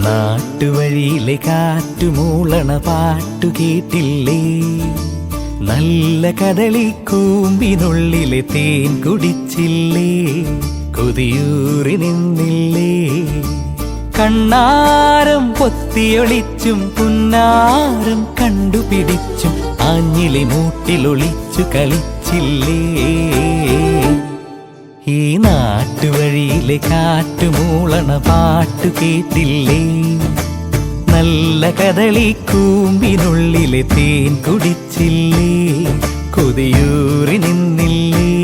നാട്ടുവഴിയിലെ കാറ്റുമൂളണ പാട്ടു കേട്ടില്ലേ? നല്ല കദളിക്കൂമ്പിനുള്ളിലെ തേൻ കുടിച്ചില്ലേ? കൊതിയൂറി നിന്നില്ലേ? കണ്ണാരം പൊത്തിയൊളിച്ചും പുന്നാരം കണ്ടുപിടിച്ചും ആഞ്ഞിലി മൂട്ടിലൊളിച്ചു കളിച്ചില്ലേ? ഈ നാട്ടുവഴിയിലെ കാറ്റുമൂളണ പാട്ടു കേട്ടില്ലേ? നല്ല കദളിക്കൂമ്പിനുള്ളിലെ തേൻ കുടിച്ചില്ലേ? കൊതിയൂറി നിന്നില്ലേ?